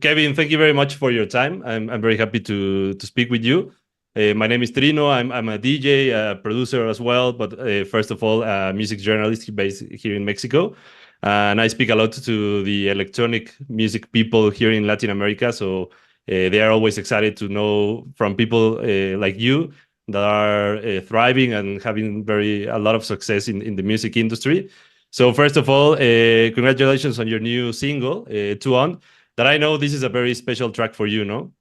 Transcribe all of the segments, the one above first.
Kevin, thank you very much for your time. I'm very happy to speak with you. My name is Trino. I'm a DJ, a producer as well, but first of all, a music journalist based here in Mexico. And I speak a lot to the electronic music people here in Latin America. So they are always excited to know from people like you that are thriving and having a lot of success in the music industry. So first of all, congratulations on your new single, Two On. That I know this is a very special track for you, no?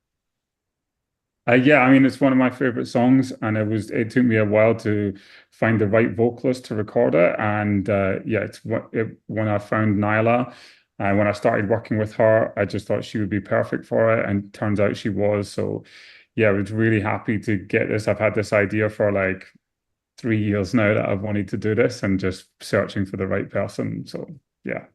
Yeah, I mean, it's one of my favorite songs, and it took me a while to find the right vocalist to record it. And yeah, when I found Nyla, and when I started working with her, I just thought she would be perfect for it, and turns out she was. So yeah, I was really happy to get this. I've had this idea for like 3 years now that I've wanted to do this, and just searching for the right person. So yeah.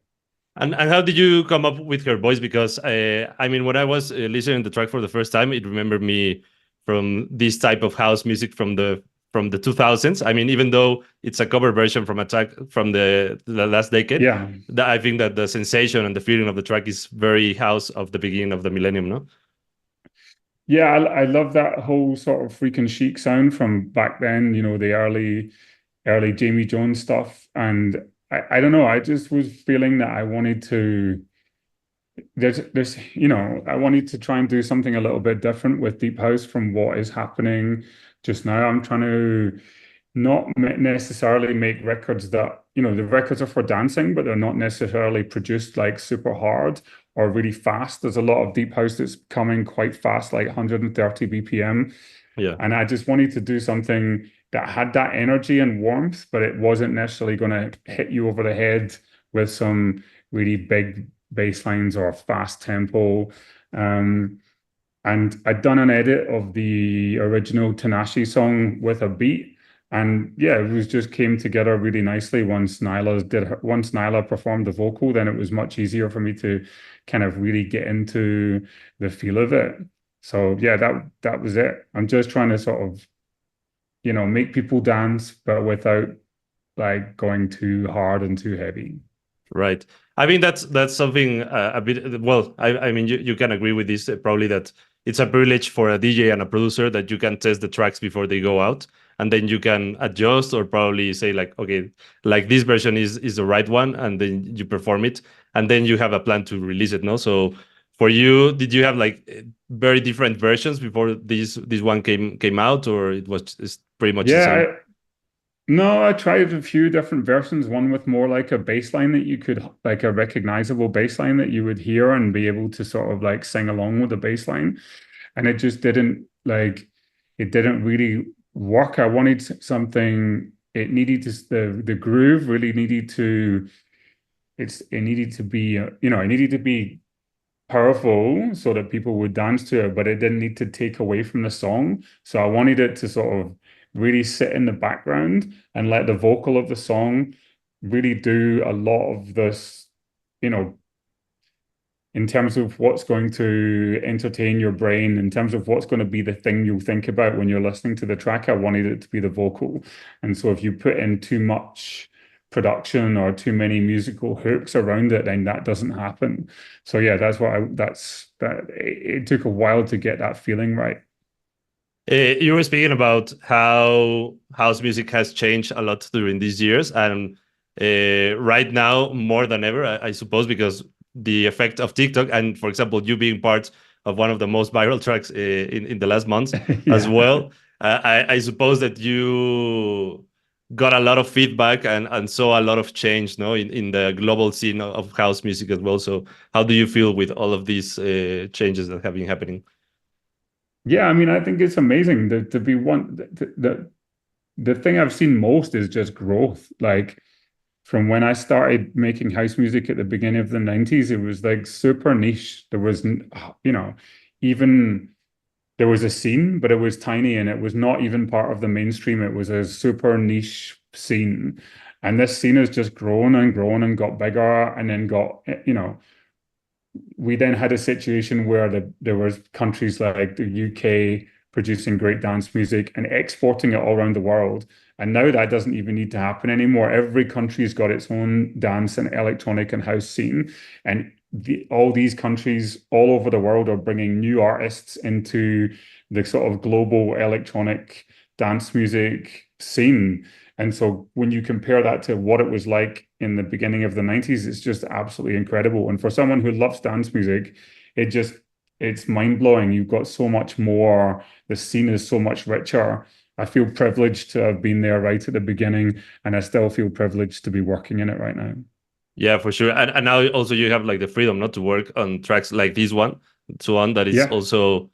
And how did you come up with her voice? Because I mean, when I was listening to the track for the first time, it remembered me from this type of house music from the 2000s. I mean, even though it's a cover version from a track from the last decade, Yeah. I think that the sensation and the feeling of the track is very house of the beginning of the millennium, no? Yeah, I love that whole sort of freaking chic sound from back then, the early Jamie Jones stuff. And I don't know, I just was feeling that I wanted to I wanted to try and do something a little bit different with Deep House from what is happening just now. I'm trying to not necessarily make records that, the records are for dancing, but they're not necessarily produced like super hard or really fast. There's a lot of Deep House that's coming quite fast, like 130 BPM. Yeah. And I just wanted to do something that had that energy and warmth, but it wasn't necessarily going to hit you over the head with some really big bass lines or fast tempo. And I'd done an edit of the original Tanashi song with a beat. And yeah, it was just came together really nicely once Nyla performed the vocal, then it was much easier for me to kind of really get into the feel of it. So yeah, that was it. I'm just trying to sort of, make people dance, but without like going too hard and too heavy. Right. I mean, that's something a bit, well, I mean, you can agree with this probably, that it's a privilege for a DJ and a producer that you can test the tracks before they go out, and then you can adjust or probably say like, okay, like this version is the right one, and then you perform it, and then you have a plan to release it, no? So for you, did you have like very different versions before this one came out, or it's pretty much the Yeah, same? no, I tried a few different versions, one with more like a bass line that you could, like a recognizable bass line that you would hear and be able to sort of like sing along with the bass line. And it just it didn't really work. I wanted something, it needed to, the groove really needed to, it needed to be, it needed to be powerful so that people would dance to it, but it didn't need to take away from the song. So I wanted it to sort of really sit in the background and let the vocal of the song really do a lot of this, in terms of what's going to entertain your brain, in terms of what's going to be the thing you'll think about when you're listening to the track. I wanted it to be the vocal. And so if you put in too much production or too many musical hooks around it, then that doesn't happen. So yeah, it took a while to get that feeling right. You were speaking about how house music has changed a lot during these years, and right now more than ever, I suppose, because the effect of TikTok, and for example, you being part of one of the most viral tracks in the last months as Yeah. well. I suppose that you got a lot of feedback and saw a lot of change, no, in the global scene of house music as well. So how do you feel with all of these changes that have been happening? Yeah, I mean, I think it's amazing to be one. The thing I've seen most is just growth. Like from when I started making house music at the beginning of the 90s, it was like super niche. There was, even there was a scene, but it was tiny and it was not even part of the mainstream. It was a super niche scene. And this scene has just grown and grown and got bigger and then got, we then had a situation where there was countries like the UK producing great dance music and exporting it all around the world. And now that doesn't even need to happen anymore. Every country's got its own dance and electronic and house scene. And all these countries all over the world are bringing new artists into the sort of global electronic dance music scene. And so when you compare that to what it was like in the beginning of the 90s, it's just absolutely incredible. And for someone who loves dance music, it's mind-blowing. You've got so much more. The scene is so much richer. I feel privileged to have been there right at the beginning, and I still feel privileged to be working in it right now. Yeah, for sure. And now also you have like the freedom not to work on tracks like this one, so on, that is also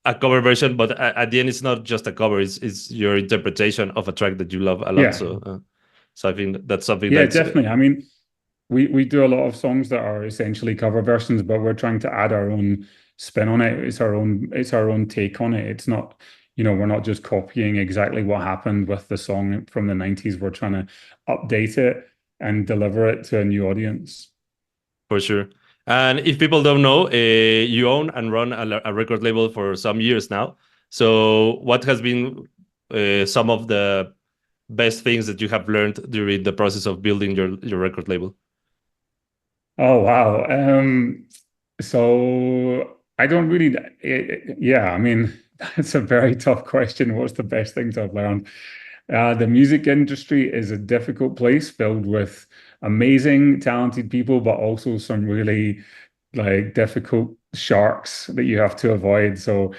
a cover version, but at the end it's not just a cover, it's your interpretation of a track that you love a lot. So I think that's something that's definitely. I mean, we do a lot of songs that are essentially cover versions, but we're trying to add our own spin on it. It's our own take on it. It's not, we're not just copying exactly what happened with the song from the 90s. We're trying to update it and deliver it to a new audience. For sure. And if people don't know, you own and run a record label for some years now. So what has been some of the best things that you have learned during the process of building your record label? Oh, wow. So I don't really, I mean, that's a very tough question. What's the best things I've learned? The music industry is a difficult place filled with amazing, talented people, but also some really like difficult sharks that you have to avoid. So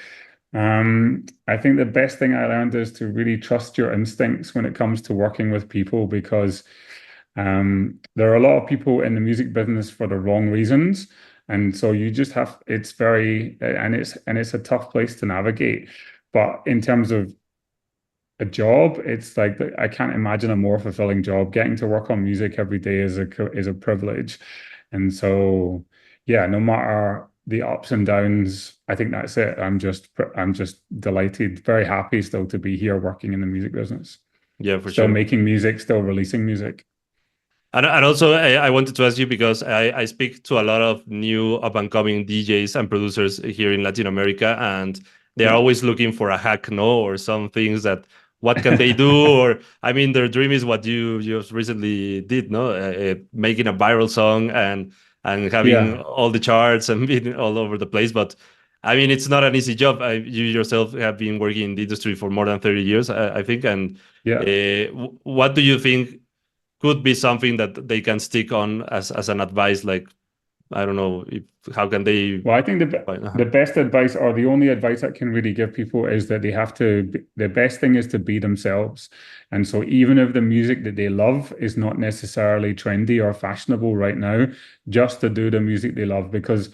I think the best thing I learned is to really trust your instincts when it comes to working with people, because there are a lot of people in the music business for the wrong reasons. And so you just have, it's a tough place to navigate. But in terms of a job, it's like, I can't imagine a more fulfilling job. Getting to work on music every day is a privilege. And so, yeah, no matter the ups and downs, I think that's it. I'm just delighted, very happy still to be here working in the music business. Yeah, for still sure. Making music, still releasing music. And also, I wanted to ask you, because I speak to a lot of new up-and-coming DJs and producers here in Latin America, and they're always looking for a hack, or some things that, what can they do? Or, I mean, their dream is what you just recently did, making a viral song and having all the charts and being all over the place. But, I mean, it's not an easy job. You yourself have been working in the industry for more than 30 years, I think. And what do you think could be something that they can stick on as an advice? Like, I don't know, how can they? Well, I think the best advice, or the only advice I can really give people, is that the best thing is to be themselves. And so even if the music that they love is not necessarily trendy or fashionable right now, just to do the music they love. Because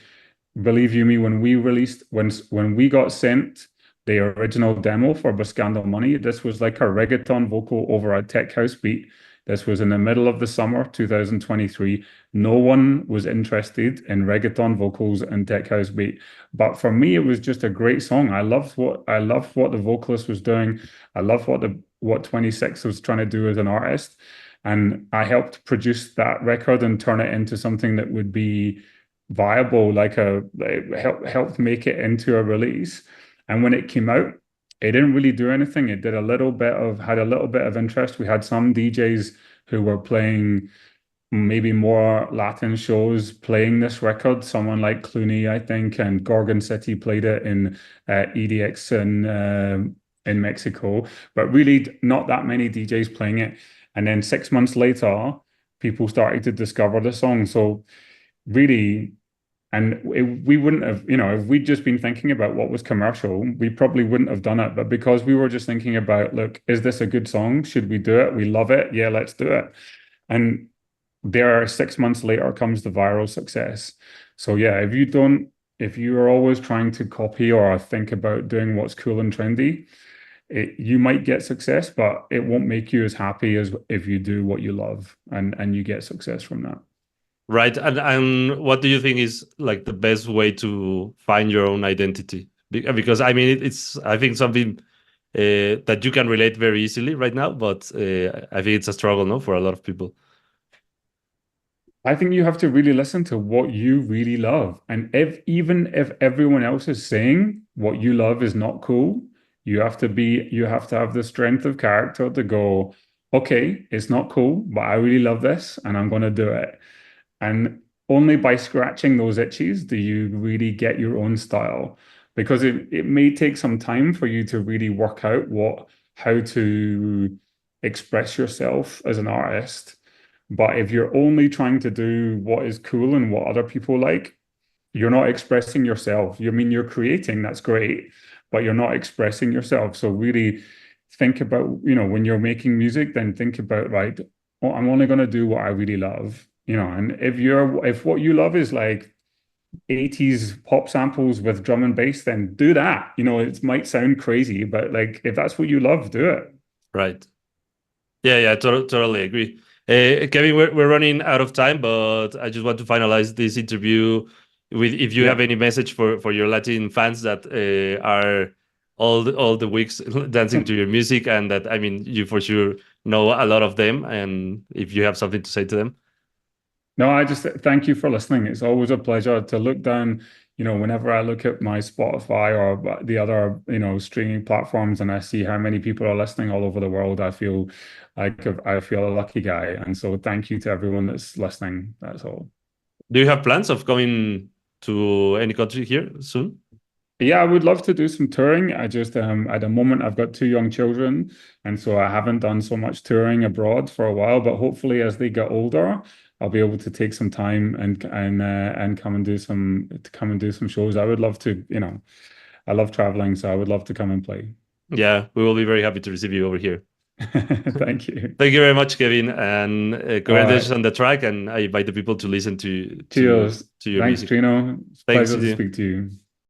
believe you me, when we got sent the original demo for Buscando Money, this was like a reggaeton vocal over a tech house beat. This was in the middle of the summer, 2023. No one was interested in reggaeton vocals and tech house beat. But for me, it was just a great song. I loved what the vocalist was doing. I loved what 26 was trying to do as an artist. And I helped produce that record and turn it into something that would be viable, helped make it into a release. And when it came out, it didn't really do anything. It had a little bit of interest. We had some DJs who were playing maybe more Latin shows playing this record. Someone like Clooney, I think, and Gorgon City played it in EDX in Mexico, but really not that many DJs playing it. And then 6 months later, people started to discover the song. So really, and we wouldn't have, if we'd just been thinking about what was commercial, we probably wouldn't have done it. But because we were just thinking about, look, is this a good song? Should we do it? We love it. Yeah, let's do it. And there, 6 months later comes the viral success. So yeah, if you are always trying to copy or think about doing what's cool and trendy, you might get success, but it won't make you as happy as if you do what you love and you get success from that. Right. And what do you think is like the best way to find your own identity? Because I mean, it's, I think, something that you can relate very easily right now, but I think it's a struggle, for a lot of people. I think you have to really listen to what you really love. And even if everyone else is saying what you love is not cool, You have to have the strength of character to go, okay, it's not cool, but I really love this and I'm going to do it. And only by scratching those itches do you really get your own style, because it may take some time for you to really work out how to express yourself as an artist. But if you're only trying to do what is cool and what other people like, you're not expressing yourself. You're creating, that's great, but you're not expressing yourself. So really think about, when you're making music, then think about, right, oh, I'm only going to do what I really love, and if what you love is like 80s pop samples with drum and bass, then do that. It might sound crazy, but like if that's what you love, do it. Right. Yeah, totally agree. Kevin, we're running out of time, but I just want to finalize this interview with, if you have any message for your Latin fans that are all the weeks dancing to your music, and that, I mean, you for sure know a lot of them, and if you have something to say to them. No, I just thank you for listening. It's always a pleasure to look down, whenever I look at my Spotify or the other, streaming platforms, and I see how many people are listening all over the world, I feel a lucky guy. And so thank you to everyone that's listening. That's all. Do you have plans of coming to any country here soon? Yeah, I would love to do some touring. I just, at the moment, I've got 2 young children, and so I haven't done so much touring abroad for a while. But hopefully, as they get older, I'll be able to take some time and come and do some shows. I would love to, I love traveling, so I would love to come and play. Yeah, we will be very happy to receive you over here. Thank you. Thank you very much, Kevin, and congratulations on the track. And I invite the people to listen to Cheers. your Thanks, music. Trino. It's a Thanks, pleasure to speak to you.